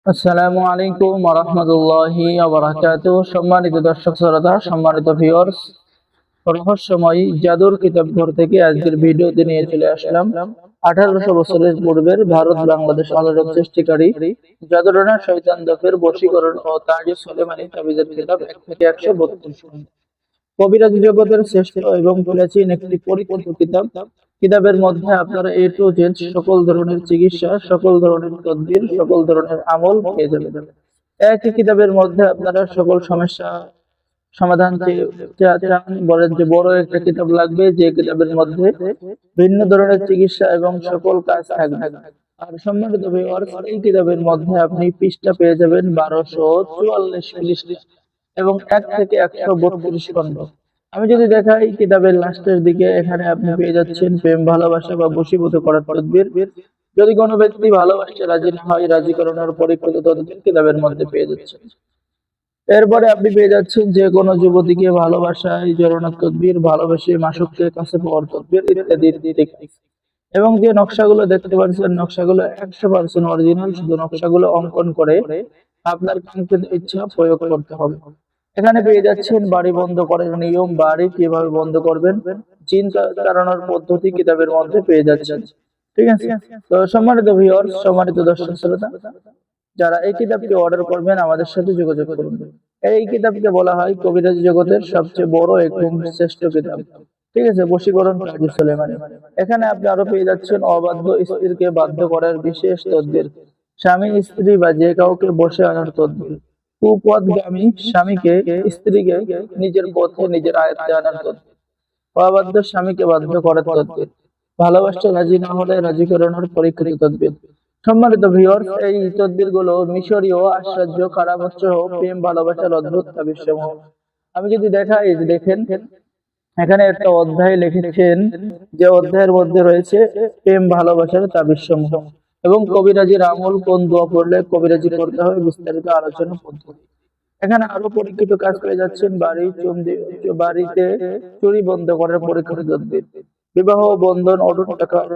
আসসালামু আলাইকুম ওয়া রাহমাতুল্লাহি ওয়া বারাকাতুহু। সম্মানিত দর্শক শ্রোতা, সম্মানিত ভিউয়ার্স, রহস্যময় জাদুর কিতাব ঘর থেকে আজকের ভিডিওতে নিয়ে চলে আসলাম 1800 বছরের পূর্বের ভারত বাংলাদেশ আলোড়ন সৃষ্টিকারী জাদুটনা শয়তান দফের বশীকরণ ও তাবিজ সুলেমানি তাবিজের কিতাব 1 থেকে 132 পর্যন্ত। কবিরাজি জগতের শ্রেষ্ঠ এবং প্রাচীন একটি পরীক্ষিত কিতাব। কিতাবের মধ্যে আপনারা এ টু জেড সকল ধরনের চিকিৎসা, সকল ধরনের তদবির, সকল ধরনের আমল পেয়ে যাবেন। একই কিতাবের মধ্যে আপনারা সকল সমস্যা সমাধান চান, বলেন যে বড় একটা কিতাব লাগবে, যে কিতাবের মধ্যে ভিন্ন ধরনের চিকিৎসা এবং সকল কাজ থাকবে। আর সম্মানিত ভিউয়ার্স, এই কিতাবের মধ্যে আপনি পৃষ্ঠা পেয়ে যাবেন 1244 পৃষ্ঠা এবং 1 থেকে 132 খণ্ড। আমি যদি দেখাই কিতাবের লাস্টের দিকে, এখানে আপনি পেয়ে যাচ্ছেন প্রেম, ভালোবাসা বা বশীভূত করার তদবির। যদি কোনো ব্যক্তি ভালোবাসতে রাজি না হয়, রাজি করানোর পরীক্ষিত তদবির কিতাবের মধ্যে পেয়ে যাচ্ছেন। এরপরে আপনি পেয়ে যাচ্ছেন যে কোনো যুবতীকে ভালোবাসায় জড়ানোর তদবির, ভালোবেসে মাসুককে কাছে পাওয়ার তদবির ইত্যাদি ইত্যাদি। এবং যে নকশাগুলো দেখতে পাচ্ছেন, নকশাগুলো 100% অরিজিনাল। শুধু নকশাগুলো অঙ্কন করে আপনার কাঙ্ক্ষিত ইচ্ছা প্রয়োগ করতে হবে। এখানে পেয়ে যাচ্ছেন বাড়ি বন্ধ করার নিয়ম, বাড়ি কিভাবে বন্ধ করবেন, জিন তাড়ানোর পদ্ধতি কিতাবের মধ্যে পেয়ে যাচ্ছেন। ঠিক আছে? তো সম্মানিত ভিউয়ার্স, সম্মানিত দর্শক শ্রোতা, যারা এই কিতাবটি অর্ডার করবেন আমাদের সাথে যোগাযোগ করুন। এই কিতাবকে বলা হয় কবিরাজি জগতের সবচেয়ে বড় এবং শ্রেষ্ঠ কিতাব। ঠিক আছে? বশীকরণ তাবিজ সুলেমানি। এখানে আপনি আরো পেয়ে যাচ্ছেন অবাধ্য স্ত্রীকে বাধ্য করার বিশেষ তদবির, স্বামী স্ত্রী বা যে কাউকে বশে আনার তদবির, কুপথগামী স্বামীকে স্ত্রীকে নিজের পথে নিজের আয়ত্তে আনার তদবির, অবাধ্য স্বামীকে বাধ্য করার তদবির, ভালোবাসতে রাজি না হলে রাজি করানোর পরীক্ষিত তদবির। সম্মানিত ভিউয়ার্স, এই তদবির গুলো মিশরীয় আশ্চর্য কারামত সহ প্রেম ভালোবাসার অদ্ভুত তাবিজ সমূহ। আমি যদি দেখাই, এই যে দেখেন, এখানে একটা অধ্যায় লিখেছেন, যে অধ্যায়ের মধ্যে রয়েছে প্রেম ভালোবাসার তাবিজ সমূহ এবং কবিরাজির আমল, কোন দোয়া পড়লে কবিরাজি করতে হবে, বিস্তারিত আলোচনা পদ্ধতি। এখানে আরো পরীক্ষিত কাজ পেয়ে যাচ্ছেন বাড়িতে চুরি বন্ধ করার পরীক্ষিত তদবির, বিবাহ বন্ধন অটুট টাকার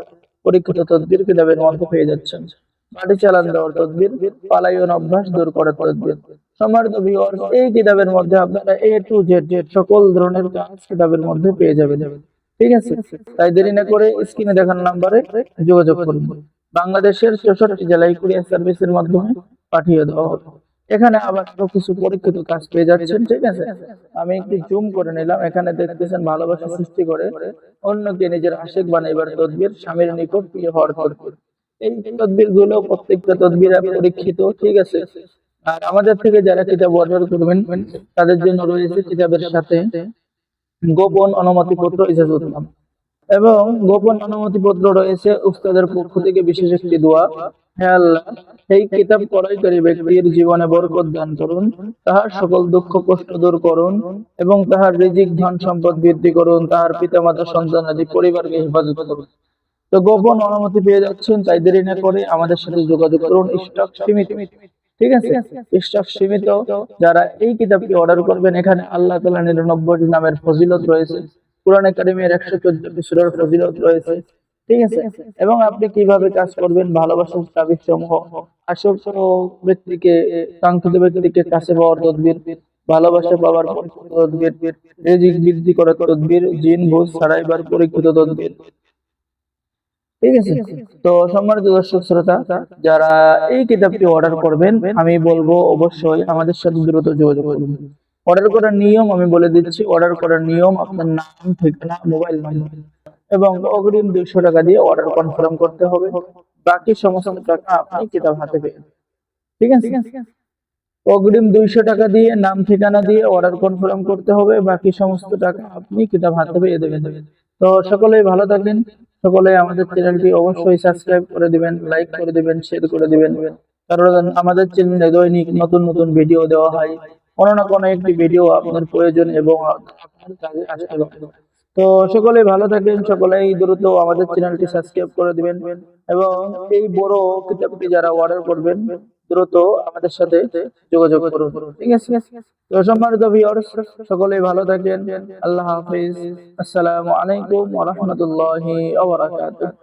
পরীক্ষিত তদবির কিতাবের মধ্যে পেয়ে যাচ্ছেন, বাড়ি চালান দেওয়ার তদবির, পালায়ন অভ্যাস দূর করার তদবির। সম্মানিত ভিউয়ার্স, এই কিতাবের মধ্যে আপনারা এ টু জেড সকল ধরনের কাজ কিতাবের মধ্যে পেয়ে যাবেন। ঠিক আছে? তাই দেরি না করে স্ক্রিনে দেখানো নাম্বারে যোগাযোগ করুন। বাংলাদেশের 64 জেলায় কুরিয়ার সার্ভিসের মাধ্যমে পাঠিয়ে দেওয়া হবে। এখানে আবার আরো কিছু পরীক্ষিত কাজ পেয়ে যাচ্ছেন। ঠিক আছে? আমি একটু জুম করে নিলাম। এখানে দেখতেছেন ভালোবাসা সৃষ্টি করে অন্যকে নিজের আশিক বানাইবার তদবির, স্বামীর নিকট প্রিয় হওয়ার তদবির। এই তদবির গুলো প্রত্যেকটা তদবির পরীক্ষিত। ঠিক আছে? আর আমাদের থেকে যারা কিতাব অর্ডার করবেন তাদের জন্য রয়েছে কিতাবের সাথে গোপন অনুমতিপত্র, ইজাজতনামা এবং গোপন অনুমতিপত্র রয়েছে উস্তাদের পক্ষ থেকে বিশেষ একটি দোয়া। হে আল্লাহ, এই কিতাব ক্রয়কারী ব্যক্তির জীবনে বরকত দান করুন, তাহার সকল দুঃখ কষ্ট দূর করুন এবং তাহার রিজিক ধন সম্পদ বৃদ্ধি করুন, তাহার পিতামাতা সন্তানাদি পরিবারকে হেফাজত করুন। তো গোপন অনুমতি পেয়ে যাচ্ছেন, তাই দেরি না করে আমাদের সাথে যোগাযোগ করুন। স্টক সীমিত। ঠিক আছে? স্টক সীমিত। যারা এই কিতাবটি অর্ডার করবেন, এখানে আল্লাহ তাআলা 99টি নামের ফজিলত রয়েছে, কুরআনে কারীমের 114টি সূরার ফজিলত রয়েছে। ঠিক আছে? এবং আপনি কিভাবে কাজ করবেন, ভালোবাসার তাবিজ সমূহ, আসক্ত ব্যক্তিকে, কাঙ্ক্ষিত ব্যক্তিকে কাছে পাওয়ার তদবির, ভালোবাসা পাওয়ার পরীক্ষিত তদবির, রিজিক বৃদ্ধি করার তদবির, জিন ভূত ছাড়াইবার পরীক্ষিত তদবির। ঠিক আছে? তো সম্মানিত দর্শক শ্রোতা, যারা এই কিতাবটি অর্ডার করবেন, আমি বলবো অবশ্যই আমাদের সাথে দ্রুত যোগাযোগ করুন। অর্ডার করার নিয়ম আমি বলে দিচ্ছি। অর্ডার করার নিয়ম: আপনার নাম, ঠিকানা, মোবাইল নম্বর এবং অগ্রিম 200 টাকা দিয়ে অর্ডার কনফার্ম করতে হবে। বাকি সমস্ত টাকা আপনি কিতাব হাতে পেয়ে যাবেন। ঠিক আছে? অগ্রিম 200 টাকা দিয়ে নাম ঠিকানা দিয়ে অর্ডার কনফার্ম করতে হবে, বাকি সমস্ত টাকা আপনি কিতাব হাতে পেয়ে দেবেন। তো সকলেই ভালো থাকবেন। সকলে আমাদের চ্যানেলটি অবশ্যই সাবস্ক্রাইব করে দিবেন, লাইক করে দিবেন, শেয়ার করে দিবেন। কারণ আমাদের চ্যানেলে দৈনিক নতুন নতুন ভিডিও দেওয়া হয়। কোনো না কোনো একটি ভিডিও আপনার প্রয়োজন এবং আপনার কাজে আসতে পারে। তো সকলেই ভালো থাকবেন, সকলেই দ্রুত আমাদের চ্যানেলটি সাবস্ক্রাইব করে দিবেন এবং এই বড় কিতাবটি যারা অর্ডার করবেন দ্রুত আমাদের সাথে যোগাযোগ করুন। ঠিক আছে? তো সম্মানিত ভিউয়ার্স, সকলেই ভালো থাকবেন। আল্লাহ হাফেজ। আসসালামু আলাইকুম ওয়া রাহমাতুল্লাহি ওয়া বারাকাতুহু।